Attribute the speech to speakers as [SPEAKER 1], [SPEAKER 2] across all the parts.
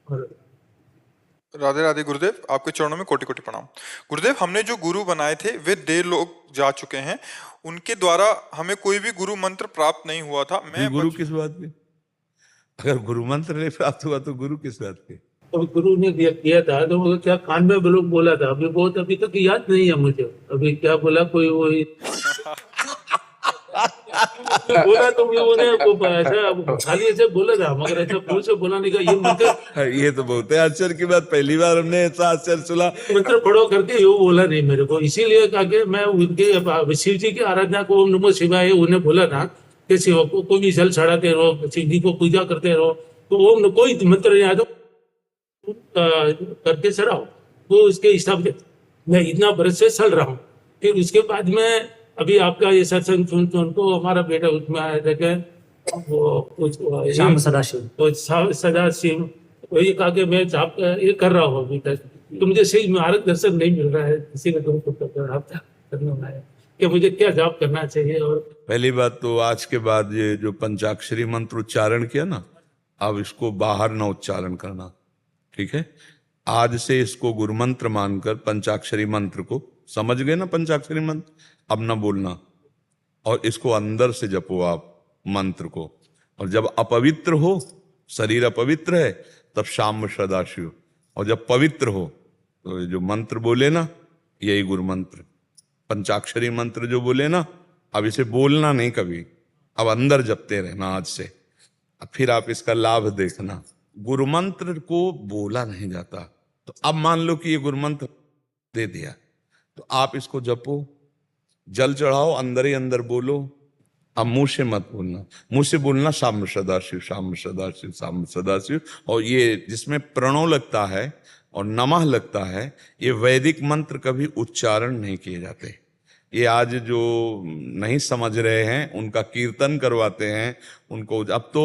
[SPEAKER 1] और
[SPEAKER 2] राधे राधे गुरुदेव, आपके चरणों में कोटि कोटि प्रणाम। गुरुदेव, हमने जो गुरु बनाए थे वे देर लोग जा चुके हैं। उनके द्वारा हमें कोई भी गुरु मंत्र प्राप्त नहीं हुआ था।
[SPEAKER 3] फिर गुरु किस बात के? अगर गुरु मंत्र नहीं प्राप्त हुआ तो गुरु किस बात के?
[SPEAKER 1] तो गुरु ने किया था, तो वो क्या कान में लोग बोला था, अभी बहुत अभी तक याद नहीं है मुझे। अभी क्या बोला कोई वही बोला तो भी उन्हें को ऐसा खाली ऐसे बोला था, मगर ऐसा भूल से बोला नहीं का ये मंत्र।
[SPEAKER 3] ये तो बहुत है आश्चर्य की बात, पहली बार हमने ऐसा आश्चर्य सुना।
[SPEAKER 1] मंत्र पढ़ो करके ये बोला नहीं मेरे को, इसीलिए कहा कि मैं उनके शिव जी की आराधना को ओम नमो शिवाय उन्हें बोला था कि शिव को भी जल चढ़ाते रहो, शिव जी को पूजा करते रहो। तो ओम कोई मंत्र नहीं आया तो करके चढ़ाओ, वो उसके हिसाब से मैं इतना बरस से चल रहा हूँ। फिर उसके बाद में अभी आपका ये सत्संग सुन तो हमारा बेटा उसमें आया था कि वो
[SPEAKER 4] श्याम सदाशिव,
[SPEAKER 1] वो सदाशिव वही कहा कि मैं जाप ये कर रहा हूँ अभी तक, तो मुझे सही मार्गदर्शन नहीं मिल रहा है। किसी का गुरु करना है कि मुझे क्या जाप करना चाहिए। और
[SPEAKER 3] पहली बात तो आज के बाद ये जो पंचाक्षरी मंत्र उच्चारण किया ना, अब इसको बाहर ना उच्चारण करना, ठीक है? आज से इसको गुरु मंत्र मानकर पंचाक्षरी मंत्र को समझ गए ना, पंचाक्षरी मंत्र अब ना बोलना, और इसको अंदर से जपो आप मंत्र को। और जब अपवित्र हो, शरीर अपवित्र है, तब शाम सदाशिव, और जब पवित्र हो तो ये जो मंत्र बोले ना, यही गुरु मंत्र पंचाक्षरी मंत्र जो बोले ना, अब इसे बोलना नहीं कभी, अब अंदर जपते रहना आज से। अब फिर आप इसका लाभ देखना। गुरु मंत्र को बोला नहीं जाता, तो अब मान लो कि ये गुरु मंत्र दे दिया, तो आप इसको जपो, जल चढ़ाओ, अंदर ही अंदर बोलो। अब मुंह से मत बोलना, मुंह से बोलना शाम सदाशिव, शाम सदाशिव, शाम सदाशिव। और ये जिसमें प्रणव लगता है और नमः लगता है, ये वैदिक मंत्र कभी उच्चारण नहीं किए जाते। ये आज जो नहीं समझ रहे हैं उनका कीर्तन करवाते हैं उनको। अब तो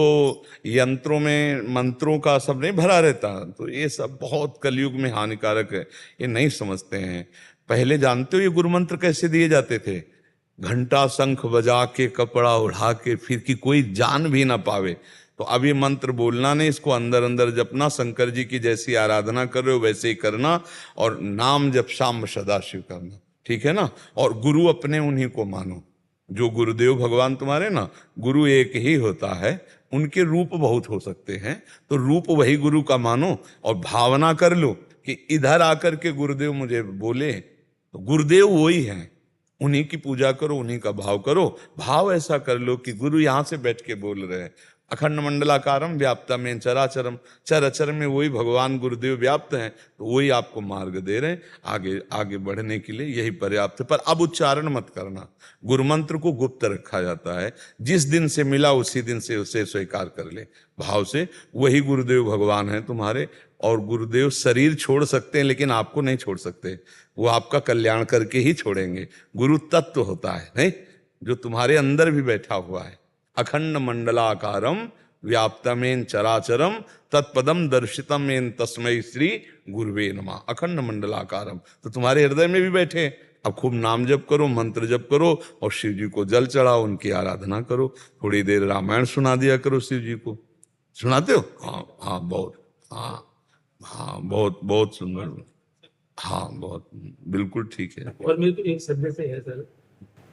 [SPEAKER 3] यंत्रों में मंत्रों का सब नहीं भरा रहता, तो ये सब बहुत कलयुग में हानिकारक है, ये नहीं समझते हैं। पहले जानते हो ये गुरु मंत्र कैसे दिए जाते थे? घंटा शंख बजा के, कपड़ा उड़ा के, फिर कि कोई जान भी ना पावे। तो अब ये मंत्र बोलना नहीं, इसको अंदर अंदर जपना। शंकर जी की जैसी आराधना कर रहे हो वैसे ही करना, और नाम जप शाम सदाशिव करना, ठीक है ना? और गुरु अपने उन्हीं को मानो जो गुरुदेव भगवान तुम्हारे ना। गुरु एक ही होता है, उनके रूप बहुत हो सकते हैं, तो रूप वही गुरु का मानो और भावना कर लो कि इधर आकर के गुरुदेव मुझे बोले, तो गुरुदेव वही हैं, उन्हीं की पूजा करो, उन्हीं का भाव करो। भाव ऐसा कर लो कि गुरु यहां से बैठ के बोल रहे हैं। अखंड मंडलाकारम व्याप्तमेन चराचरम, चर अचर में वही भगवान गुरुदेव व्याप्त हैं, तो वही आपको मार्ग दे रहे हैं आगे आगे बढ़ने के लिए, यही पर्याप्त है। पर अब उच्चारण मत करना, गुरु मंत्र को गुप्त रखा जाता है। जिस दिन से मिला उसी दिन से उसे स्वीकार कर ले भाव से, वही गुरुदेव भगवान हैं तुम्हारे। और गुरुदेव शरीर छोड़ सकते हैं लेकिन आपको नहीं छोड़ सकते, वो आपका कल्याण करके ही छोड़ेंगे। गुरु तत्व होता है नहीं, जो तुम्हारे अंदर भी बैठा हुआ है। अखंड मंडलाकारम व्याप्तमेन चराचरम तत्पदम दर्शितमेन तस्मै श्री गुरुवे नमः। अखंड मंडलाकारम तो तुम्हारे हृदय में भी बैठे। अब खूब नाम जप करो, मंत्र जप करो, और शिव जी को जल चढ़ाओ, उनकी आराधना करो। थोड़ी देर रामायण सुना दिया करो शिव जी को। सुनाते हो? हाँ हाँ, बहुत, हाँ हाँ, बहुत बहुत सुंदर, हाँ बहुत, बिल्कुल ठीक है।
[SPEAKER 1] और मेरे को एक संदेश है सर,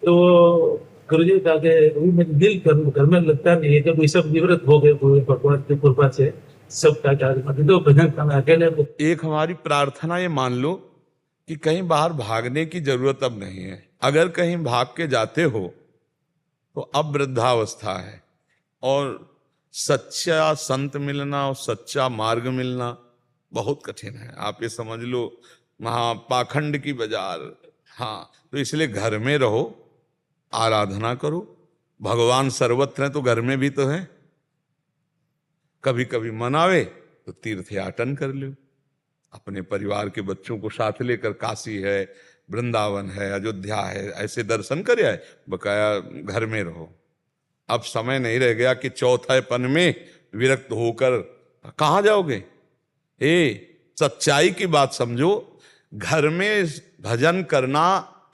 [SPEAKER 1] तो गुरुजी का के दिल घर में लगता नहीं है, जब ये सब निवृत्त हो गए भगवान की कृपा से, सब का तो भजन करना अकेले।
[SPEAKER 3] एक हमारी प्रार्थना ये मान लो कि कहीं बाहर भागने की जरूरत अब नहीं है। अगर कहीं भाग के जाते हो तो अब वृद्धावस्था है, और सच्चा संत मिलना और सच्चा मार्ग मिलना बहुत कठिन है। आप ये समझ लो, महापाखंड की बाजार। हाँ, तो इसलिए घर में रहो, आराधना करो। भगवान सर्वत्र हैं तो घर में भी तो है। कभी कभी मन आवे तो तीर्थ याटन कर लो, अपने परिवार के बच्चों को साथ लेकर। काशी है, वृंदावन है, अयोध्या है, ऐसे दर्शन कर आए। बकाया घर में रहो। अब समय नहीं रह गया कि चौथापन में विरक्त होकर कहाँ जाओगे। सच्चाई की बात समझो, घर में भजन करना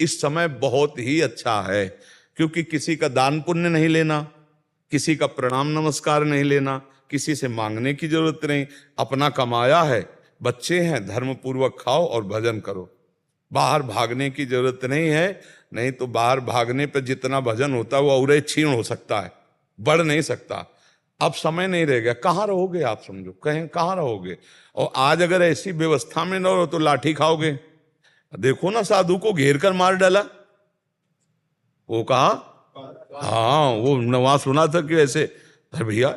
[SPEAKER 3] इस समय बहुत ही अच्छा है, क्योंकि किसी का दान पुण्य नहीं लेना, किसी का प्रणाम नमस्कार नहीं लेना, किसी से मांगने की जरूरत नहीं, अपना कमाया है, बच्चे हैं, धर्म पूर्वक खाओ और भजन करो। बाहर भागने की जरूरत नहीं है, नहीं तो बाहर भागने पे जितना भजन होता है वो और क्षीण हो सकता है, बढ़ नहीं सकता। अब समय नहीं रह गया, कहाँ रहोगे आप, समझो कहीं कहाँ रहोगे। और आज अगर ऐसी व्यवस्था में न रहो तो लाठी खाओगे। देखो ना, साधु को घेर कर मार डाला, वो कहा, हाँ वो वहां सुना था कि ऐसे। अरे भैया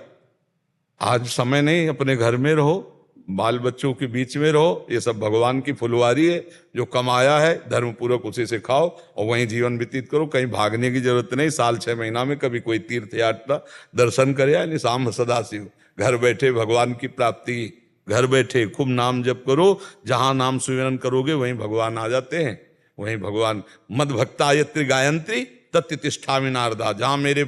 [SPEAKER 3] आज समय नहीं, अपने घर में रहो, बाल बच्चों के बीच में रहो, ये सब भगवान की फुलवारी है, जो कमाया है धर्म पूर्वक उसी से खाओ और वहीं जीवन व्यतीत करो। कहीं भागने की जरूरत नहीं। साल 6 महीना में कभी कोई तीर्थ यात्रा दर्शन करे, यानी शाम सदाशिव, घर बैठे भगवान की प्राप्ति, घर बैठे खूब नाम जप करो। जहां नाम सुमिरन करोगे वहीं भगवान आ जाते हैं, वहीं भगवान। मद भक्ता यत्र गायत्री तत्तिष्ठामि नारदा, जहां मेरे